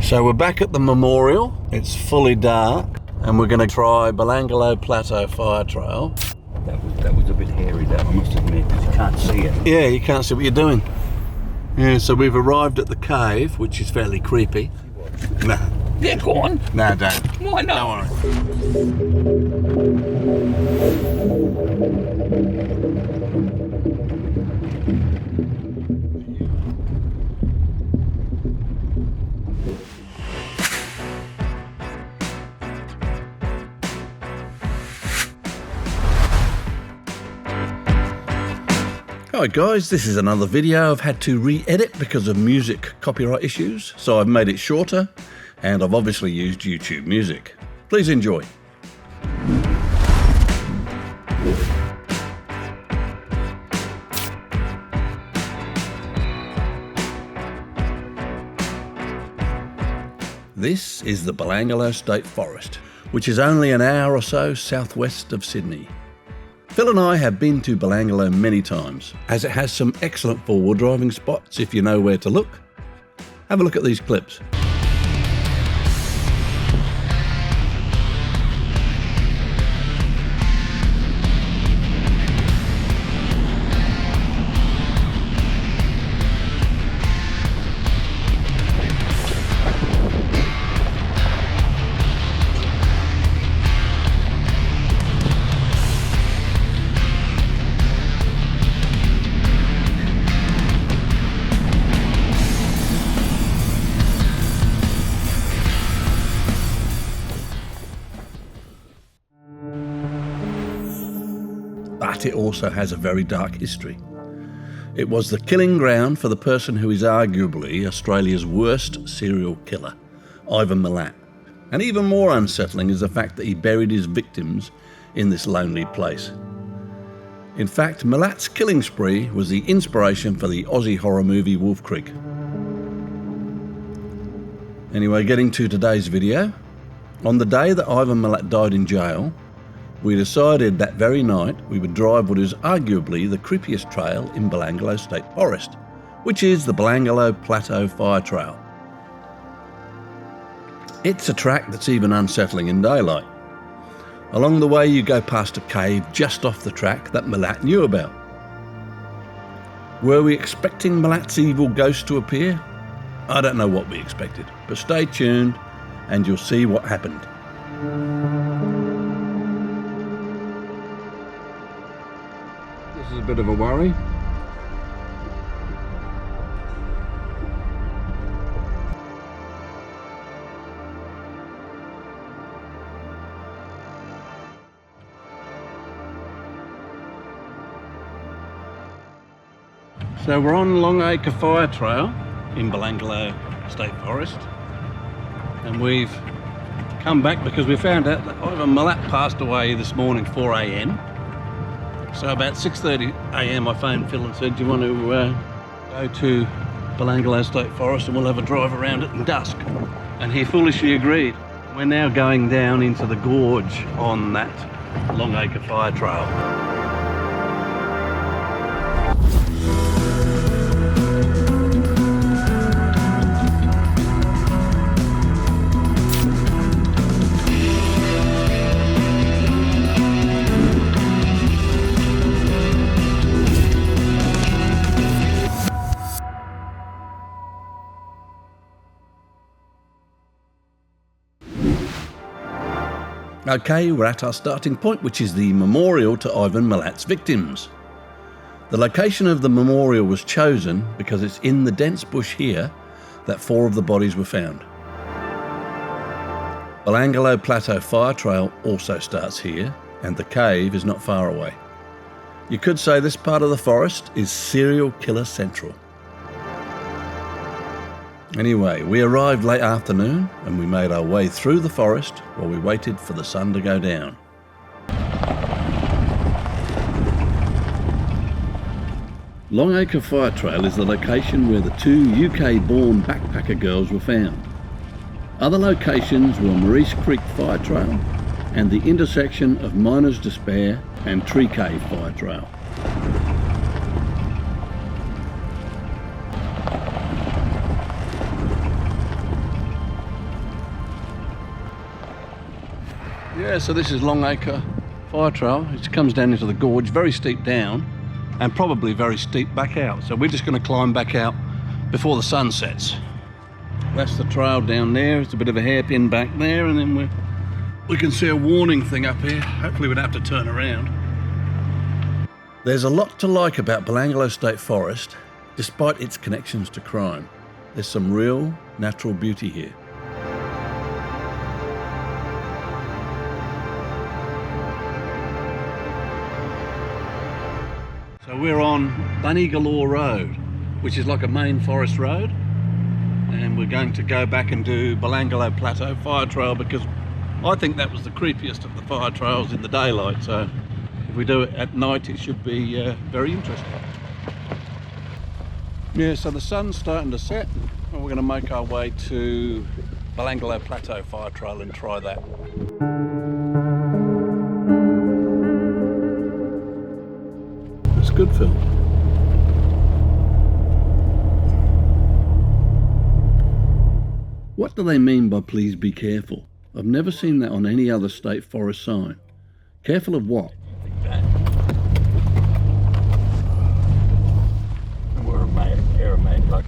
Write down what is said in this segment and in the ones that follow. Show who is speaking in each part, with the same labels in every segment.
Speaker 1: So we're back at the memorial. It's fully dark and we're going to try Belanglo Plateau Fire Trail.
Speaker 2: That was a bit hairy, that I must admit, because you can't see it.
Speaker 1: Yeah, you can't see what you're doing. Yeah, so we've arrived at the cave, which is fairly creepy. Nah.
Speaker 2: Yeah, go on.
Speaker 1: No, don't.
Speaker 2: Why not?
Speaker 1: Don't Hi guys, this is another video I've had to re-edit because of music copyright issues, so I've made it shorter and I've obviously used YouTube Music. Please enjoy. This is the Belanglo State Forest, which is only an hour or so southwest of Sydney. Phil and I have been to Belanglo many times, as it has some excellent four-wheel driving spots if you know where to look. Have a look at these clips. But it also has a very dark history. It was the killing ground for the person who is arguably Australia's worst serial killer, Ivan Milat. And even more unsettling is the fact that he buried his victims in this lonely place. In fact, Milat's killing spree was the inspiration for the Aussie horror movie Wolf Creek. Anyway, getting to today's video. On the day that Ivan Milat died in jail, we decided that very night we would drive what is arguably the creepiest trail in Belanglo State Forest, which is the Belanglo Plateau Fire Trail. It's a track that's even unsettling in daylight. Along the way you go past a cave just off the track that Milat knew about. Were we expecting Milat's evil ghost to appear? I don't know what we expected, but stay tuned and you'll see what happened. This is a bit of a worry. So we're on Longacre Fire Trail in Belanglo State Forest, and we've come back because we found out that Ivan Milat passed away this morning 4 a.m. So about 6:30 a.m. I phoned Phil and said, do you want to go to Belanglo State Forest and we'll have a drive around it in dusk? And he foolishly agreed. We're now going down into the gorge on that Longacre Fire Trail. Okay, we're at our starting point, which is the memorial to Ivan Milat's victims. The location of the memorial was chosen because it's in the dense bush here that 4 of the bodies were found. Belanglo Plateau Fire Trail also starts here, and the cave is not far away. You could say this part of the forest is serial killer central. Anyway, we arrived late afternoon and we made our way through the forest while we waited for the sun to go down. Longacre Fire Trail is the location where the 2 UK-born backpacker girls were found. Other locations were Maurice Creek Fire Trail and the intersection of Miner's Despair and Tree Cave Fire Trail. Yeah, so this is Longacre Fire Trail. It comes down into the gorge, very steep down, and probably very steep back out. So we're just going to climb back out before the sun sets. That's the trail down there. It's a bit of a hairpin back there, and then we can see a warning thing up here. Hopefully we don't have to turn around. There's a lot to like about Belanglo State Forest, despite its connections to crime. There's some real natural beauty here. So we're on Belanglo Road, which is like a main forest road, and we're going to go back and do Belanglo Plateau Fire Trail because I think that was the creepiest of the fire trails in the daylight. So if we do it at night, it should be very interesting. Yeah, so the sun's starting to set, and we're going to make our way to Belanglo Plateau Fire Trail and try that. It's good, Phil. What do they mean by please be careful? I've never seen that on any other state forest sign. Careful of what?
Speaker 2: We're airman, like.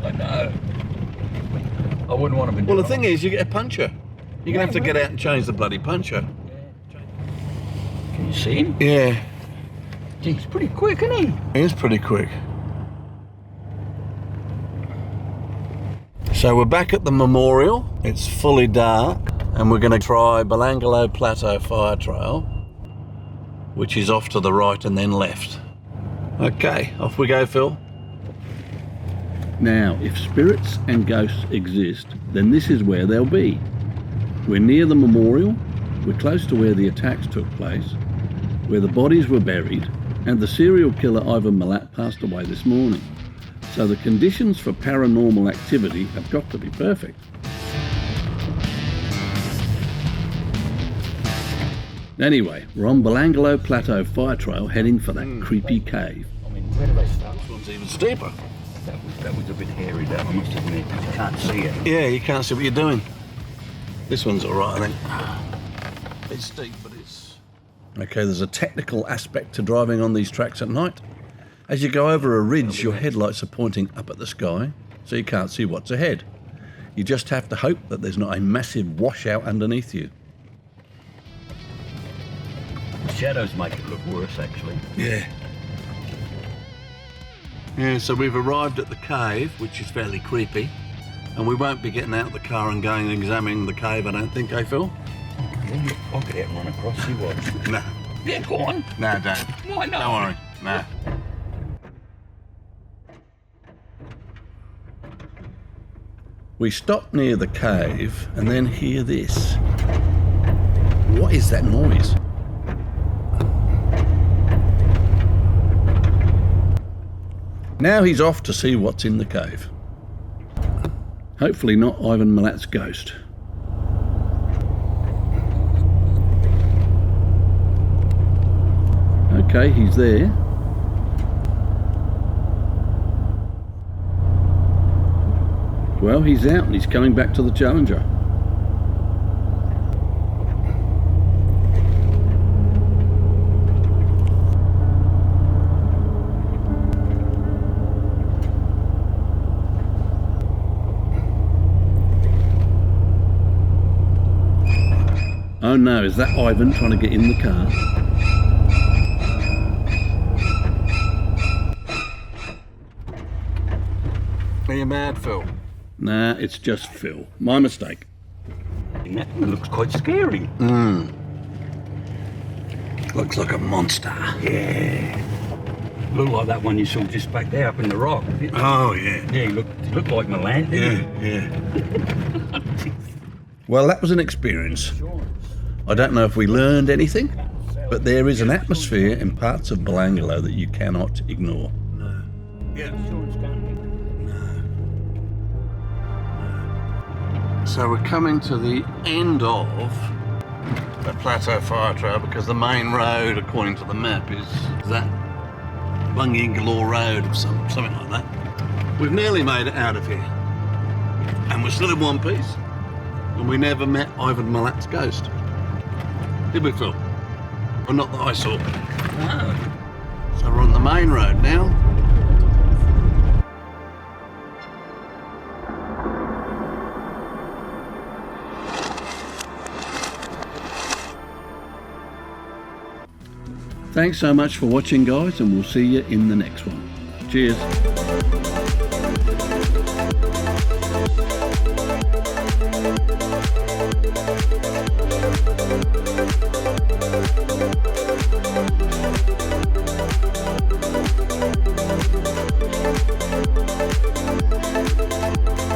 Speaker 2: I know. I wouldn't want to be.
Speaker 1: Well, the thing is, you get a puncher. You're going to have to get out and change the bloody puncher.
Speaker 2: Can you see him?
Speaker 1: Yeah.
Speaker 2: He's pretty quick, isn't he?
Speaker 1: He is pretty quick. So we're back at the memorial. It's fully dark, and we're going to try Belanglo Plateau Fire Trail, which is off to the right and then left. Okay, off we go, Phil. Now, if spirits and ghosts exist, then this is where they'll be. We're near the memorial, we're close to where the attacks took place, where the bodies were buried, and the serial killer Ivan Milat passed away this morning. So the conditions for paranormal activity have got to be perfect. Anyway, we're on Belanglo Plateau Fire Trail heading for that creepy cave.
Speaker 2: I mean, where do they start?
Speaker 1: This one's even steeper.
Speaker 2: That was a bit hairy, that I must admit, because you can't see it.
Speaker 1: Yeah, you can't see what you're doing. This one's all right, I think. It's steep, but it's... Okay, there's a technical aspect to driving on these tracks at night. As you go over a ridge, your headlights are pointing up at the sky, so you can't see what's ahead. You just have to hope that there's not a massive washout underneath you.
Speaker 2: The shadows make it look worse, actually.
Speaker 1: Yeah. Yeah, so we've arrived at the cave, which is fairly creepy, and we won't be getting out of the car and going and examining the cave, I don't think, eh, Phil?
Speaker 2: Yeah, I'll get out and run across, see what.
Speaker 1: No.
Speaker 2: Yeah, go on.
Speaker 1: No, don't.
Speaker 2: Why not?
Speaker 1: Don't worry. No. We stop near the cave and then hear this. What is that noise? Now he's off to see what's in the cave. Hopefully not Ivan Milat's ghost. Okay, he's there. Well, he's out and he's coming back to the Challenger. Oh no, is that Ivan trying to get in the car? Are you mad, Phil? Nah, it's just Phil. My mistake.
Speaker 2: It looks quite scary.
Speaker 1: Looks like a monster.
Speaker 2: Yeah. Looked like that one you saw just back there up in the rock.
Speaker 1: Oh, yeah.
Speaker 2: Yeah, he looked like Milan, didn't he?
Speaker 1: Yeah. Well, that was an experience. I don't know if we learned anything, but there is an atmosphere in parts of Belanglo that you cannot ignore. No. Yeah. So we're coming to the end of the Plateau Fire Trail because the main road, according to the map, is that Belanglo Road or something like that. We've nearly made it out of here, and we're still in one piece. And we never met Ivan Milat's ghost. Did we, Phil? Well, not that I saw.
Speaker 2: No.
Speaker 1: So we're on the main road now. Thanks so much for watching, guys, and we'll see you in the next one. Cheers.